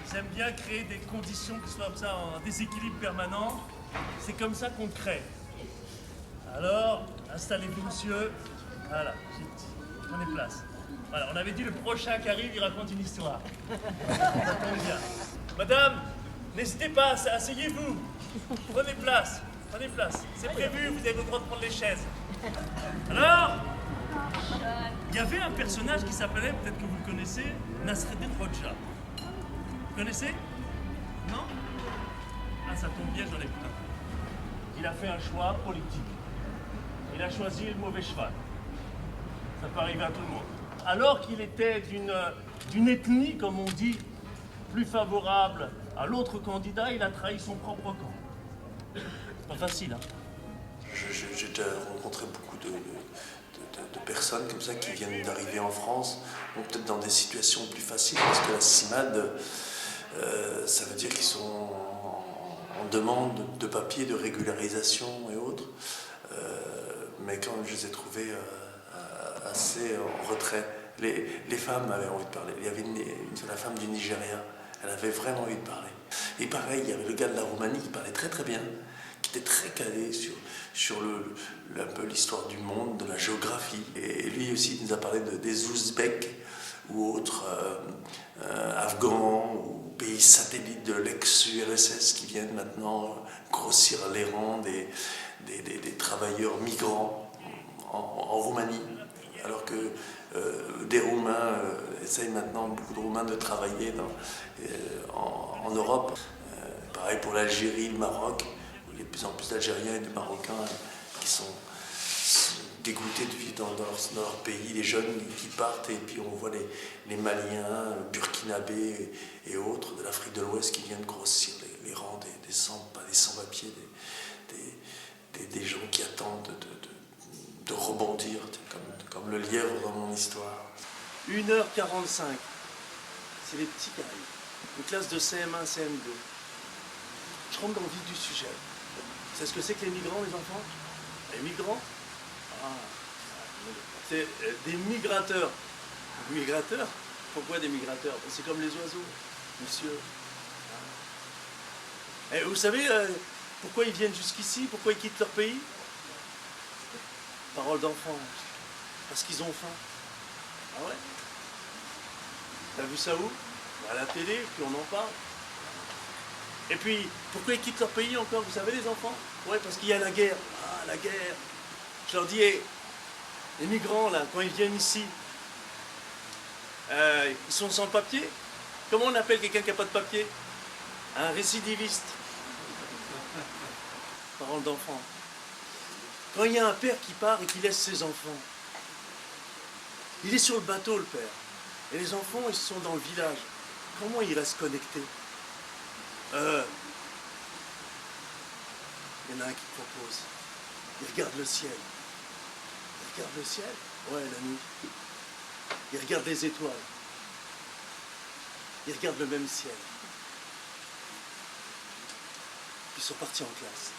ils aiment bien créer des conditions qui soient comme ça en déséquilibre permanent. C'est comme ça qu'on crée. Alors, installez-vous, monsieur. Voilà, prenez place. Voilà, on avait dit le prochain qui arrive, il raconte une histoire. Ça tombe bien. Madame, n'hésitez pas, asseyez-vous. Prenez place, prenez place. C'est prévu, vous avez le droit de prendre les chaises. Alors, il y avait un personnage qui s'appelait, peut-être que vous le connaissez, Nasreddin Hoxha. Vous connaissez? Non? Ah, ça tombe bien, j'en ai plein. Il a fait un choix politique. Il a choisi le mauvais cheval. Ça peut arriver à tout le monde. Alors qu'il était d'une ethnie, comme on dit, plus favorable à l'autre candidat, il a trahi son propre camp. C'est pas facile, hein? J'ai déjà rencontré beaucoup de personnes comme ça qui viennent d'arriver en France, donc peut-être dans des situations plus faciles, parce que la CIMAD, ça veut dire qu'ils sont en demande de papiers, de régularisation et autres. Mais quand je les ai trouvés assez en retrait, les femmes avaient envie de parler. Il y avait la femme du Nigeria, elle avait vraiment envie de parler. Et pareil, il y avait le gars de la Roumanie qui parlait très très bien, qui était très calé sur un peu l'histoire du monde, de la géographie. Et lui aussi, il nous a parlé des Ouzbeks ou autres Afghans ou pays satellites de l'ex-URSS qui viennent maintenant grossir les rangs des travailleurs migrants en Roumanie. Alors que des Roumains essayent maintenant, beaucoup de Roumains, de travailler en Europe. Pareil pour l'Algérie, le Maroc, où il y a de plus en plus d'Algériens et de Marocains qui sont dégoûtés de vivre dans leur pays, les jeunes qui partent, et puis on voit les Maliens, Burkinabés et autres de l'Afrique de l'Ouest qui viennent grossir les rangs des sans-papiers, des gens qui attendent de rebondir, comme le lièvre dans mon histoire. 1h45, c'est les petits qui arrivent. Une classe de CM1, CM2. Je rentre dans le vif du sujet. Vous savez ce que c'est que les migrants, les enfants? Les migrants? C'est des migrateurs. Migrateurs? Pourquoi des migrateurs? C'est comme les oiseaux, monsieur. Et vous savez pourquoi ils viennent jusqu'ici? Pourquoi ils quittent leur pays? Parole d'enfant. Parce qu'ils ont faim. Ah ouais? T'as vu ça où? À la télé, puis on en parle. Et puis, pourquoi ils quittent leur pays encore? Vous savez, les enfants? Ouais, parce qu'il y a la guerre. Ah, la guerre. Je leur dis, hey, les migrants, là, quand ils viennent ici, ils sont sans papier. Comment on appelle quelqu'un qui n'a pas de papier? Un récidiviste. Parole d'enfant. Quand il y a un père qui part et qui laisse ses enfants, il est sur le bateau, le père. Et les enfants, ils sont dans le village. Comment ils restent connectés? Il y en a un qui propose. Il regarde le ciel. Il regarde le ciel? Ouais, la nuit. Il regarde les étoiles. Il regarde le même ciel. Ils sont partis en classe.